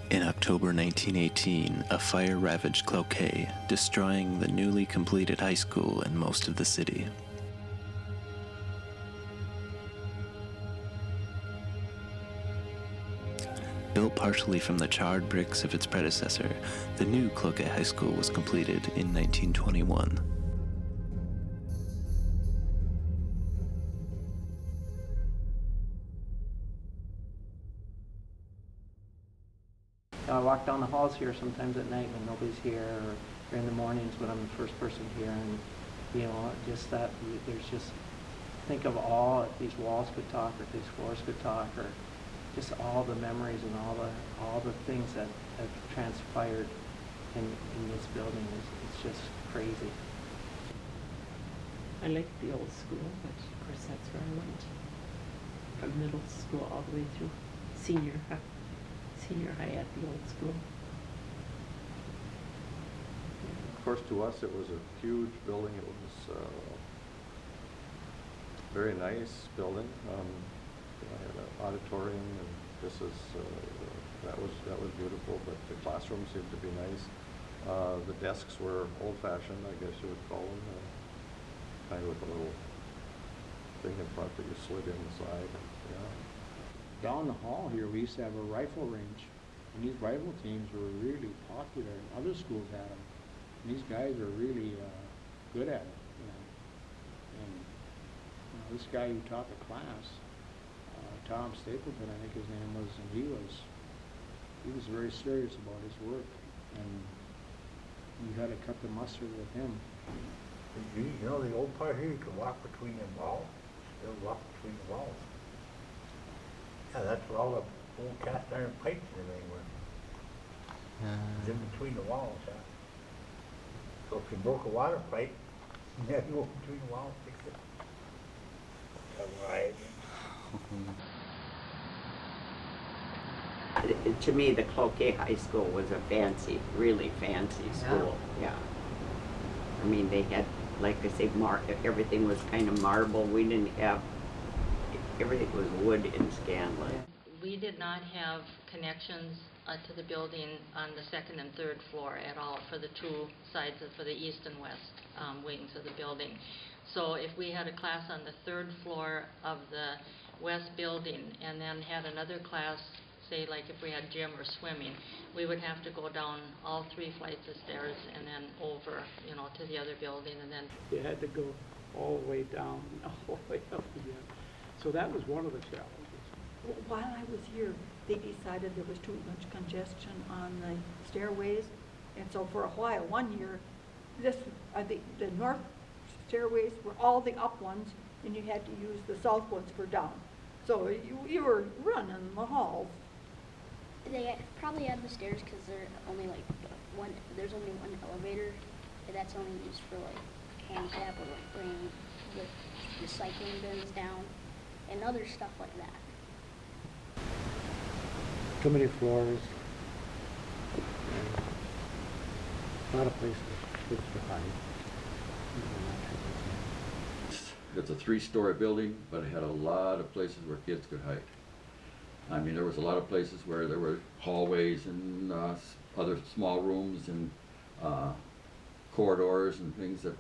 In October 1918, a fire ravaged Cloquet, destroying the newly completed high school and most of the city. Built partially from the charred bricks of its predecessor, the new Cloquet High School was completed in 1921. I walk down the halls here sometimes at night when nobody's here, or in the mornings when I'm the first person here, and just that there's just think of all that these walls could talk, or these floors could talk, or just all the memories and all the things that have transpired in this building. It's just crazy. I like the old school, but of course that's where I went from middle school all the way through senior high at the old school. Of course, to us it was a huge building. It was a very nice building. I had an auditorium, and that was beautiful. But the classrooms seemed to be nice. The desks were old-fashioned, I guess you would call them, kind of with a little thing in front that you slid inside. Yeah. Down the hall here, we used to have a rifle range, and these rifle teams were really popular, and other schools had them. And these guys are really good at it, And this guy who taught the class, Tom Stapleton, I think his name was, and he was very serious about his work, and you had to cut the mustard with him. You know, the old part here, you could walk between the walls. Still walk between the walls. Yeah, that's where all the old cast iron pipes and everything were. It's in between the walls, yeah. So if you broke a water pipe, you had to go between the walls to fix it. Right. To me, the Cloquet High School was a really fancy school. Yeah. I mean, they had, like I say, everything was kind of marble. We didn't have, everything was wood in Scanlon. We did not have connections to the building on the second and third floor at all for the two sides, for the east and west wings of the building. So if we had a class on the third floor of the west building and then had another class, say like if we had gym or swimming, we would have to go down all 3 flights of stairs and then over, to the other building, and then You had to go all the way down and all the way up again. So that was one of the challenges. While I was here, they decided there was too much congestion on the stairways, and so for a while, one year, the north stairways were all the up ones, and you had to use the south ones for down. So you were running the halls. They probably had the stairs because there's only one elevator, and that's only used for handicap or bringing the recycling bins down and other stuff like that. Too many floors, and a lot of places kids to hide. It's a 3-story building, but it had a lot of places where kids could hide. I mean, there was a lot of places where there were hallways and other small rooms and corridors and things that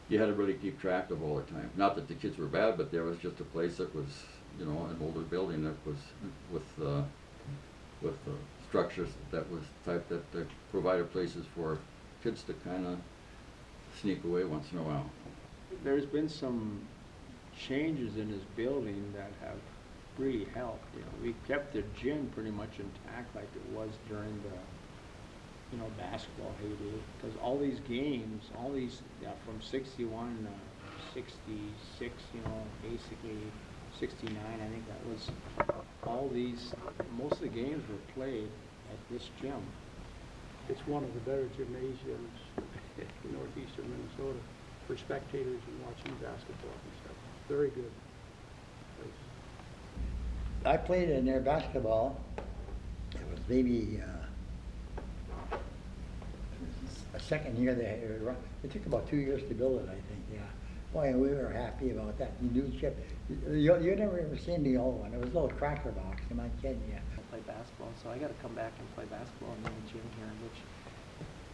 you had to really keep track of all the time. Not that the kids were bad, but there was just a place that was, an older building that was with structures that was type that provided places for kids to kind of sneak away once in a while. There's been some changes in this building that have really helped. We kept the gym pretty much intact like it was during the basketball heyday, because all these games, from 61 to 66, basically 69, I think that was, most of the games were played at this gym. It's one of the better gymnasiums in northeastern Minnesota for spectators and watching basketball and stuff. Very good place. I played in their basketball. It was maybe a second year. It took about 2 years to build it, I think, yeah. Boy, we were happy about that new chip. You never ever seen the old one. It was a little cracker box, am I kidding you? I play basketball, so I gotta come back and play basketball in the gym here,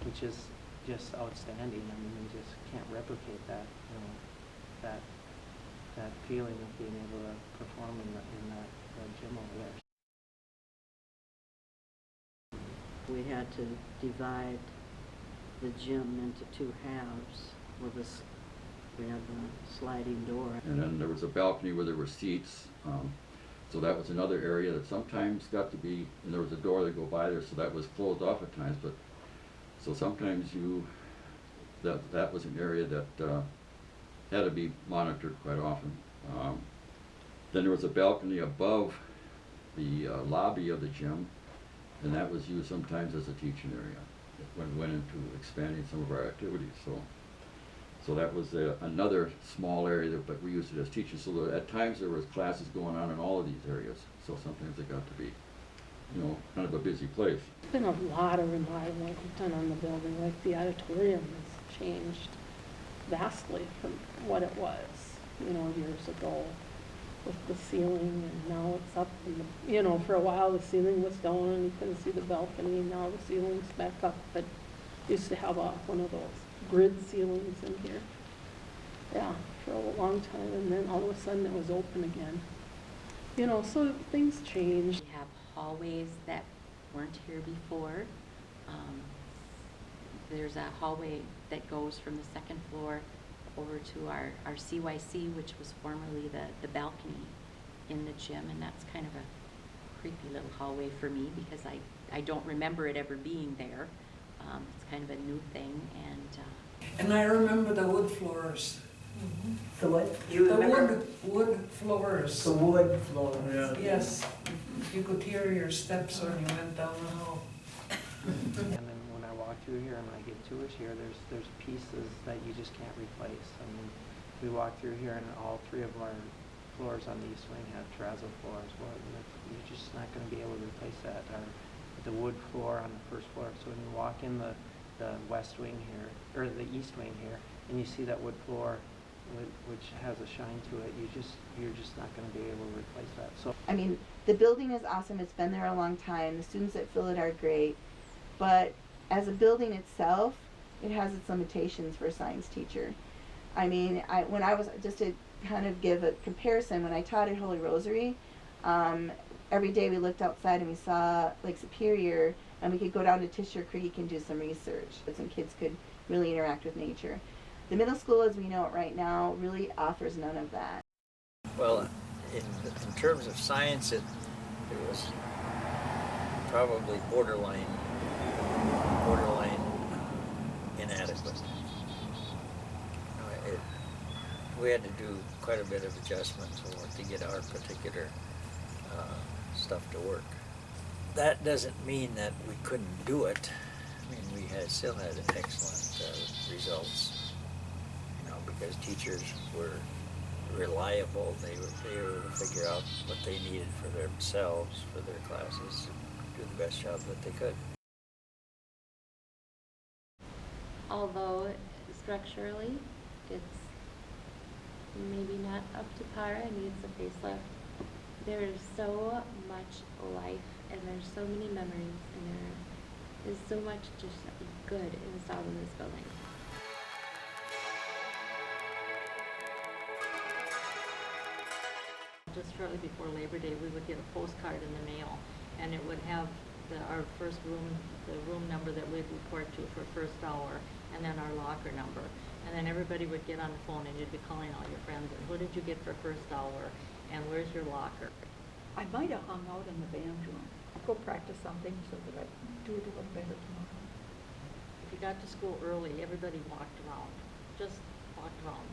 which is just outstanding. I mean, you just can't replicate that, you know, that feeling of being able to perform in that gym over there. We had to divide the gym into two halves with this, we had the sliding door. And then there was a balcony where there were seats. So that was another area that sometimes got to be, and there was a door that go by there, so that was closed off at times. But so sometimes that was an area that had to be monitored quite often. Then there was a balcony above the lobby of the gym, and that was used sometimes as a teaching area when we went into expanding some of our activities. So that was another small area, but we used it as teaching. So at times there was classes going on in all of these areas. So sometimes it got to be, you know, kind of a busy place. There's been a lot of remodeling done on the building, like the auditorium has changed vastly from what it was, you know, years ago with the ceiling, and now it's up, and you know, for a while the ceiling was down and you couldn't see the balcony, and now the ceiling's back up, but used to have one of those grid ceilings in here. Yeah, for a long time, and then all of a sudden it was open again. You know, so things change. We have hallways that weren't here before. There's a hallway that goes from the second floor over to our CYC, which was formerly the balcony in the gym, and that's kind of a creepy little hallway for me because I don't remember it ever being there. It's kind of a new thing, and I remember the wood floors. Mm-hmm. The what? The wood floors. The wood floors. Yes. You could hear your steps when you went down the hall. And then when I walk through here and when I get tours here, there's pieces that you just can't replace. I mean, we walk through here and all three of our floors on the east wing have terrazzo floors. Well, you're just not going to be able to replace that. The wood floor on the first floor. So when you walk in the west wing here, or the east wing here, and you see that wood floor, which has a shine to it, you're just not going to be able to replace that. So I mean, the building is awesome. It's been there a long time. The students that fill it are great, but as a building itself, it has its limitations for a science teacher. I mean, when I was, just to kind of give a comparison, when I taught at Holy Rosary, every day we looked outside and we saw Lake Superior, and we could go down to Tisher Creek and do some research, but some kids could really interact with nature. The middle school, as we know it right now, really offers none of that. Well, in terms of science, it was probably borderline inadequate. We had to do quite a bit of adjustment to get our particular stuff to work. That doesn't mean that we couldn't do it. I mean, we still had excellent results, you know, because teachers were reliable. They were able to figure out what they needed for themselves, for their classes, and do the best job that they could. although structurally it's maybe not up to par and needs a facelift, there is so much life and there's so many memories and there is so much just good installed in this building. Just shortly before Labor Day, we would get a postcard in the mail, and it would have our first room, the room number that we'd report to for first hour, and then our locker number. And then everybody would get on the phone, and you'd be calling all your friends, and what did you get for first hour, and where's your locker? I might have hung out in the band room. Go practice something so that I can do it a little better tomorrow. If you got to school early, everybody walked around, just walked around,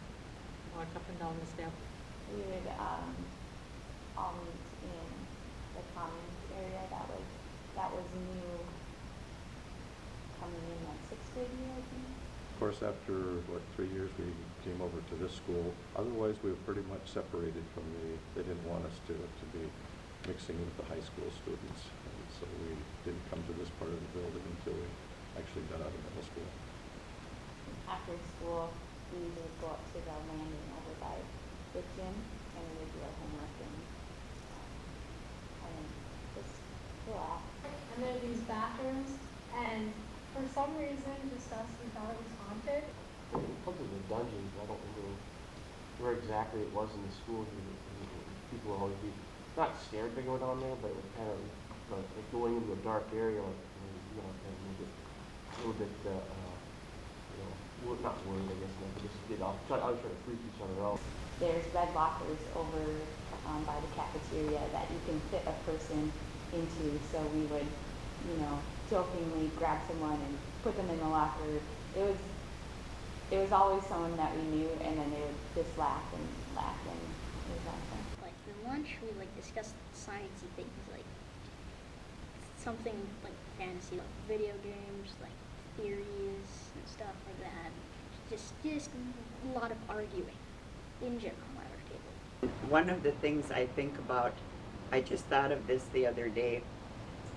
walked up and down the steps. We would all meet in the commons area. That was new coming in like 6th grade year, I think. Of course, after 3 years, we came over to this school. Otherwise, we were pretty much separated from they didn't want us to be mixing with the high school students. And so we didn't come to this part of the building until we actually got out of middle school. After school, we would go up to the landing over by the gym, and we would do our homework and just relax. And there are these bathrooms, and for some reason, just us, we thought it was haunted. Other than dungeons, I don't remember where exactly it was in the school. People would always be not scared to go down there, but it was kind of like going into a dark area, like, you know, kind of a little bit, not worried, I guess, but just get off. I was trying to freak each other out. There's red lockers over by the cafeteria that you can fit a person into, so we would, you know, jokingly grab someone and put them in the locker. It was always someone that we knew, and then they would just laugh, and it was awesome. Like in lunch, we like discussed sciencey things, like something like fantasy, like video games, like theories and stuff like that. Just a lot of arguing in general at our table. One of the things I think about, I just thought of this the other day,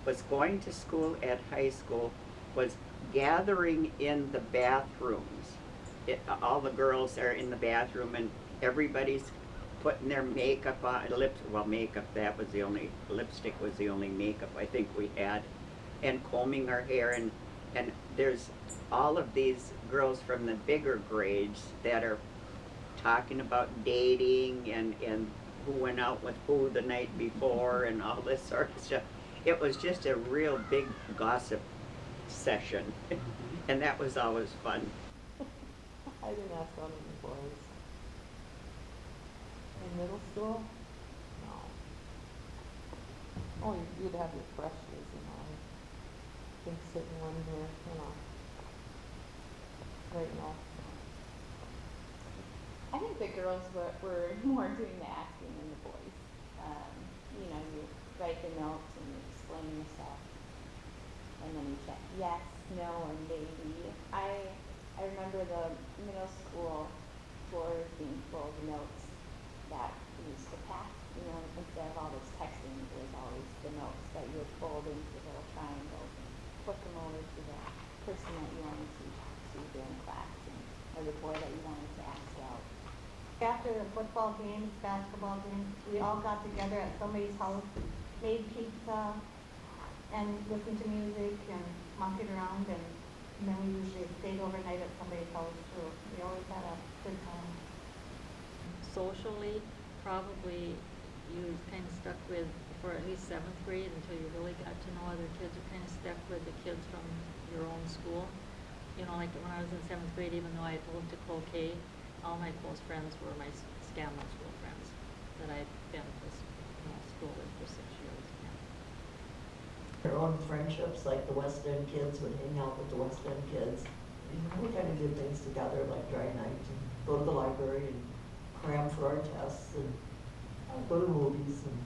was going to school at high school was gathering in the bathrooms. All the girls are in the bathroom and everybody's putting their makeup on, makeup, that was the only, lipstick was the only makeup I think we had, and combing our hair, and there's all of these girls from the bigger grades that are talking about dating and who went out with who the night before and all this sort of stuff. It was just a real big gossip session, and that was always fun. I didn't ask one of the boys. In middle school? No. Oh, you'd have your crushes, you know. I think sitting one here, you know. Right now. I think the girls were more doing the asking than the boys. You know, you write the notes and you explain the stuff, and then you check yes, no, or maybe. I remember the middle school floors being full of notes that we used to pass. You know, instead of all this texting, it was always the notes that you would fold into little triangles and flip them over to the person that you wanted to talk to during class, or the boy that you wanted to ask out. After the football games, basketball games, we all got together at somebody's house, made pizza, and listened to music and monkeyed around, and then we usually stayed overnight at somebody's house too. We always had a good time. Socially, probably you kind of stuck with, for at least 7th grade, until you really got to know other kids, you kind of stuck with the kids from your own school. You know, like when I was in 7th grade, even though I moved to Cloquet, all my close friends were my Scanlon school friends that I'd been to school with for 6 years. Their own friendships, like the West End kids would hang out with the West End kids. We kind of did things together, like dry night, and go to the library and cram for our tests, and go to movies and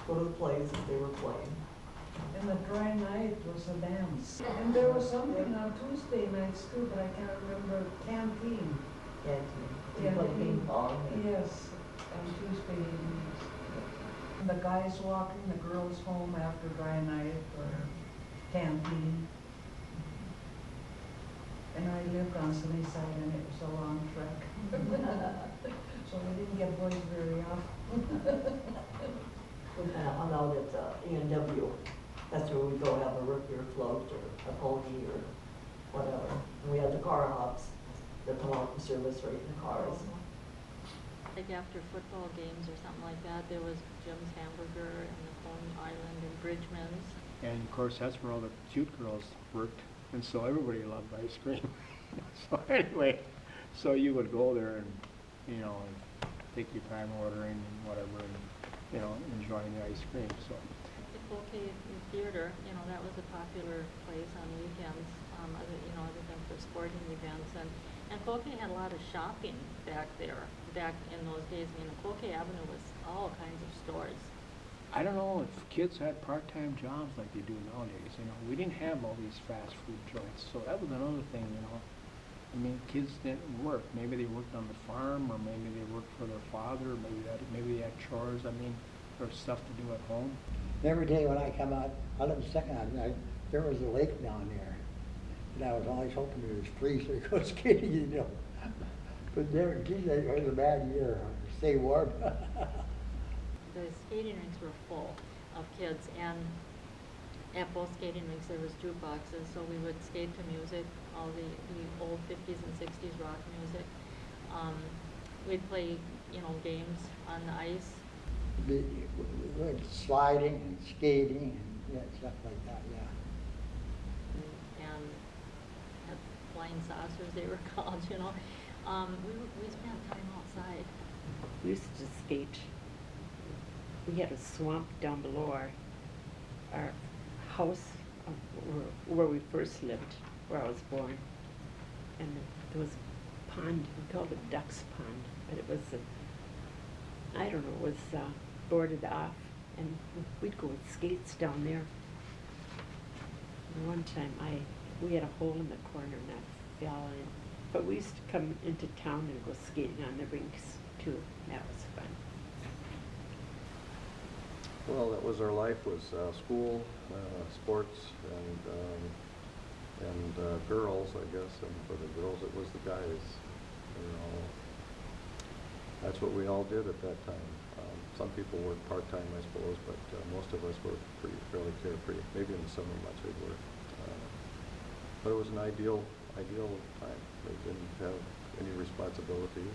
go to the plays if they were playing. And the dry night was a dance. And there was something on Tuesday nights too, but I can't remember, canteen. Canteen. You play ping pong. Yes, on Tuesday evenings. The guys walking the girls home after dry night or canteen. And I lived on Sunnyside and it was a long trek. So we didn't get boys very often. We kind of hung out at A&W. That's where we go have a root beer float or a pony or whatever. And we had the car hops that come out and service right in the cars. Like after football games or something like that, there was Jim's Hamburger and the Cone Island and Bridgman's. And of course, that's where all the cute girls worked, and so everybody loved ice cream. So anyway, so you would go there and, you know, and take your time ordering and whatever, and, you know, enjoying the ice cream, so. The Cloquet Theater, you know, that was a popular place on weekends, other than for sporting events. And Cloquet had a lot of shopping back there, back in those days. I mean, Cloquet Avenue was all kinds of stores. I don't know if kids had part-time jobs like they do nowadays, you know. We didn't have all these fast food joints, so that was another thing, you know. I mean, kids didn't work. Maybe they worked on the farm, or maybe they worked for their father, or maybe they had chores. I mean, there was stuff to do at home. Every day when I come out, I live in Second Avenue, there was a lake down there. And I was always hoping it was free so you go skating, you know. But there, geez, it was a bad year, stay warm. The skating rinks were full of kids, and at both skating rinks there was jukeboxes, so we would skate to music, all the old 50s and 60s rock music. We'd play, games on the ice. We went sliding and skating and stuff like that, yeah. And had flying saucers, they were called, we spent time outside. We used to skate. We had a swamp down below our house where we first lived, where I was born. And there was a pond, we called it Duck's Pond, but it was, it was boarded off, and we'd go with skates down there. And one time we had a hole in the corner and I fell in. But we used to come into town and go skating on the rinks too. That was fun. Well, that was our life, was school, sports, and girls, I guess. And for the girls, it was the guys. That's what we all did at that time. Some people worked part-time, I suppose, but most of us were fairly carefree. Maybe in the summer months we'd work. But it was an ideal time. They didn't have any responsibilities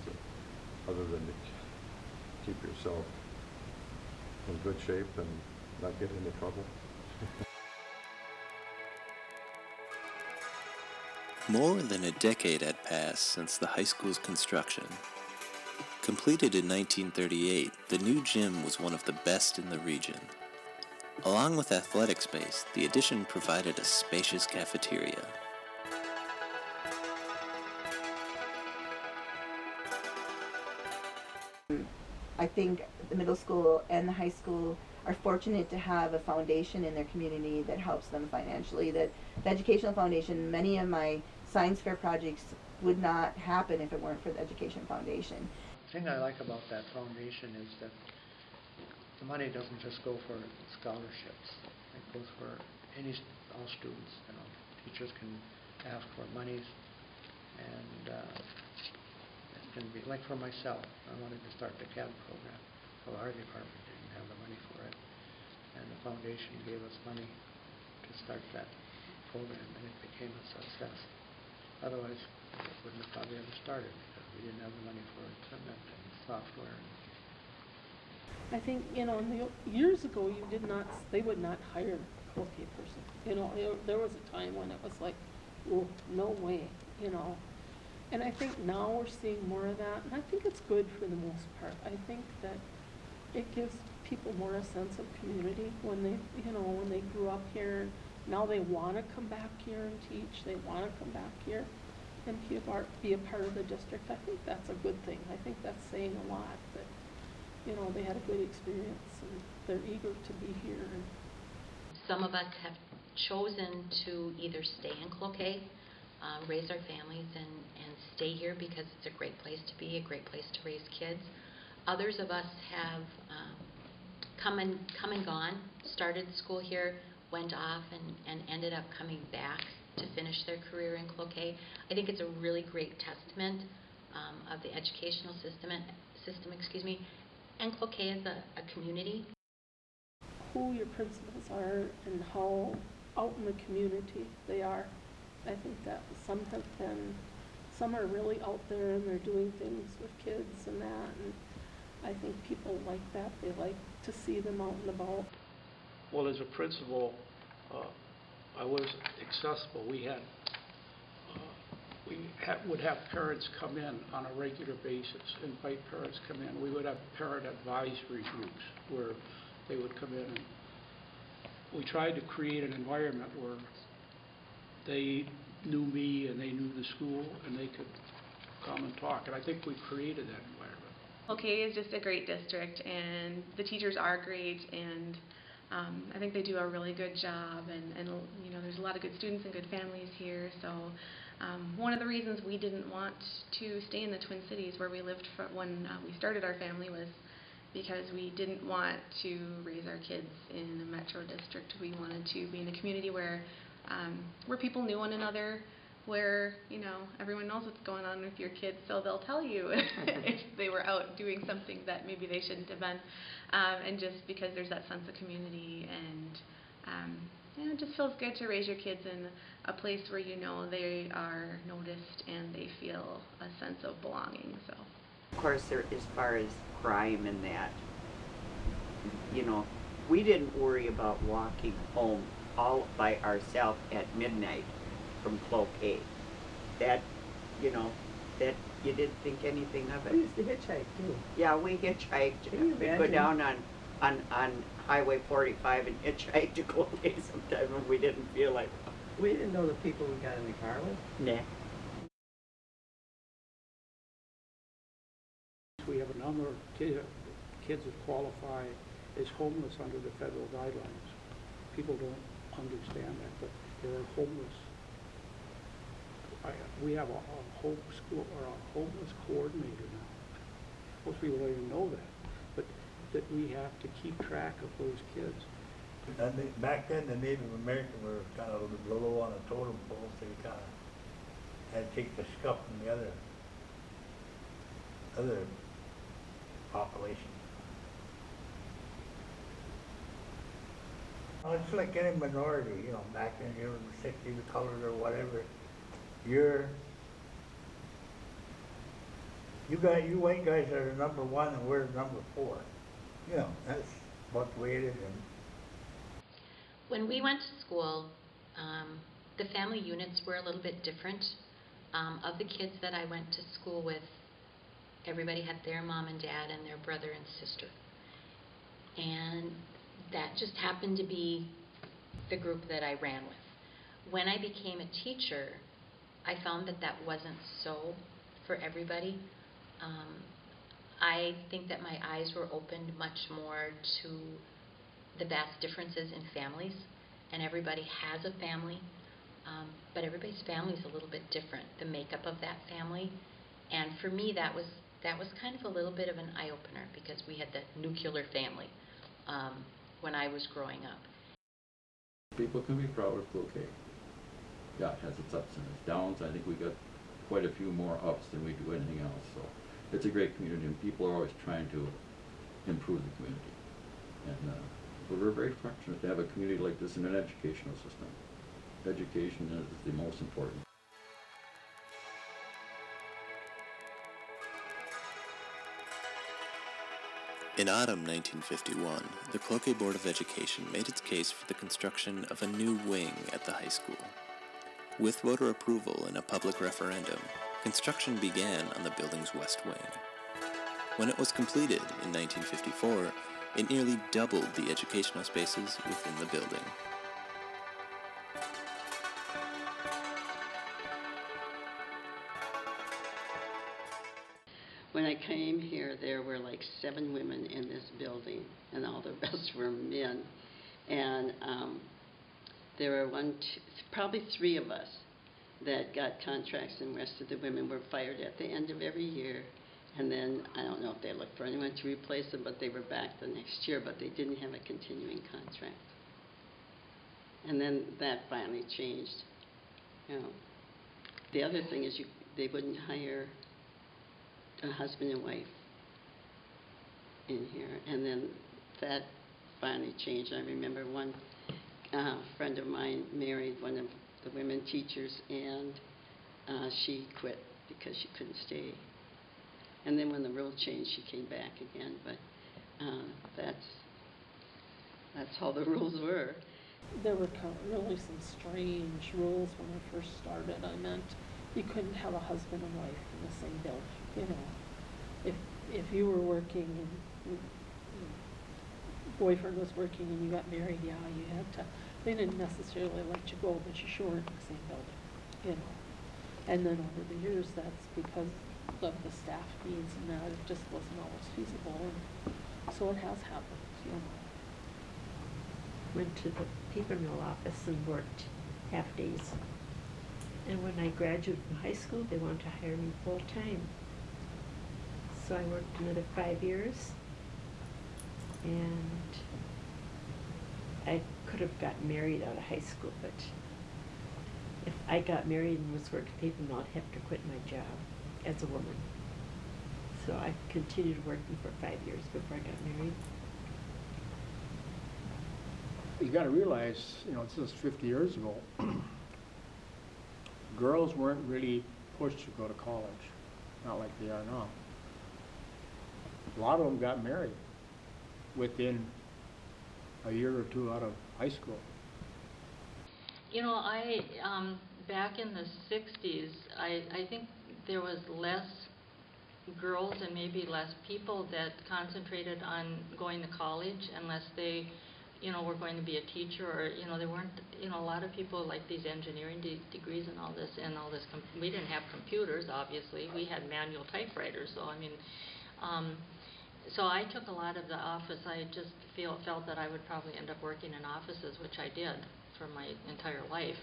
other than to keep yourself in good shape and not get into trouble. More than a decade had passed since the high school's construction. Completed in 1938, the new gym was one of the best in the region. Along with athletic space, the addition provided a spacious cafeteria. I think the middle school and the high school are fortunate to have a foundation in their community that helps them financially. That the Educational Foundation, many of my science fair projects would not happen if it weren't for the Education Foundation. The thing I like about that foundation is that the money doesn't just go for scholarships. It goes for all students. Teachers can ask for monies, and it can be like for myself. I wanted to start the CAB program, so our department didn't have the money for it, and the foundation gave us money to start that program, and it became a success. Otherwise, it wouldn't have probably ever started because we didn't have the money for equipment and software. I think, years ago, they would not hire a Cloquet person. There was a time when it was like, oh, no way, And I think now we're seeing more of that, and I think it's good for the most part. I think that it gives people more a sense of community when they grew up here. Now they want to come back here and teach. They want to come back here and be a part of the district. I think that's a good thing. I think that's saying a lot that, they had a good experience and they're eager to be here. Some of us have chosen to either stay in Cloquet, raise our families and stay here because it's a great place to be, a great place to raise kids. Others of us have come and gone, started school here, went off and ended up coming back to finish their career in Cloquet. I think it's a really great testament of the educational system, and Cloquet as a community. Who your principals are and how out in the community they are. I think that some are really out there and they're doing things with kids and that, and I think people like that. They like to see them out and about. Well, as a principal, I was accessible. We would have parents come in on a regular basis, invite parents come in. We would have parent advisory groups where they would come in, and we tried to create an environment where they knew me and they knew the school and they could come and talk, and I think we created that environment. Cloquet is just a great district, and the teachers are great, and I think they do a really good job, and there's a lot of good students and good families here. So one of the reasons we didn't want to stay in the Twin Cities where we lived when we started our family was because we didn't want to raise our kids in a metro district. We wanted to be in a community where people knew one another, where, you know, everyone knows what's going on with your kids, so they'll tell you if they were out doing something that maybe they shouldn't have been. And just because there's that sense of community, and you know, it just feels good to raise your kids in a place where you know they are noticed and they feel a sense of belonging. So, Of course, there, as far as crime and that, you know, we didn't worry about walking home all by ourselves at midnight from Cloquet. That, you know, that you didn't think anything of it. We used to hitchhike too. Yeah, we hitchhiked. Can you We'd go imagine? down on Highway 45 and hitchhike to Cloquet sometime when we didn't feel like it. We didn't know the people we got in the car with. Nah. We have a number of kids that qualify as homeless under the federal guidelines. People don't understand that, but there are homeless. We have a home school or a homeless coordinator now. Most people don't even know that, but that we have to keep track of those kids. Back then, the Native American were kind of low on a totem pole, so you kind of had to take the scuff from the other population. Oh, it's like any minority, you know, back in the 60s, the colored or whatever. You white guys are the number one and we're the number 4. You know, that's about the way it is. When we went to school, the family units were a little bit different. Of the kids that I went to school with, everybody had their mom and dad and their brother and sister. And that just happened to be the group that I ran with. When I became a teacher, I found that that wasn't so for everybody. I think that my eyes were opened much more to the vast differences in families, and everybody has a family, but everybody's family is a little bit different, the makeup of that family. And for me, that was kind of a little bit of an eye-opener, because we had the nuclear family when I was growing up. People can be proud of Cloquet. Yeah, it has its ups and its downs. I think we got quite a few more ups than we do anything else. So it's a great community, and people are always trying to improve the community. And we're very fortunate to have a community like this in an educational system. Education is the most important. In autumn 1951, the Cloquet Board of Education made its case for the construction of a new wing at the high school. With voter approval and a public referendum, construction began on the building's west wing. When it was completed in 1954, it nearly doubled the educational spaces within the building. When I came here, there were like 7 women in this building, and all the rest were men. And there were probably 3 of us that got contracts, and the rest of the women were fired at the end of every year. And then, I don't know if they looked for anyone to replace them, but they were back the next year, but they didn't have a continuing contract. And then that finally changed. You know, the other thing is they wouldn't hire a husband and wife in here, and then that finally changed. I remember one friend of mine married one of the women teachers, and she quit because she couldn't stay. And then when the rule changed, she came back again, but that's how the rules were. There were really some strange rules when I first started. I meant you couldn't have a husband and wife in the same building. You know, if you were working and your boyfriend was working and you got married, yeah, you had to. They didn't necessarily let you go, but you sure weren't in the same building. You know, and then over the years, that's because of the staff needs and that it just wasn't always feasible, and so it has happened. You know. Went to the paper mill office and worked half days. And when I graduated from high school, they wanted to hire me full time. So I worked another 5 years, and I could have gotten married out of high school, but if I got married and was working paper mill, I'd have to quit my job as a woman. So I continued working for 5 years before I got married. You gotta realize, this is 50 years ago. Girls weren't really pushed to go to college, not like they are now. A lot of them got married within a year or two out of high school. Back in the 60s, I think there was less girls and maybe less people that concentrated on going to college unless they, were going to be a teacher or, there weren't, a lot of people like these engineering degrees and all this, we didn't have computers, obviously. We had manual typewriters, so so I took a lot of the office. I just felt that I would probably end up working in offices, which I did for my entire life.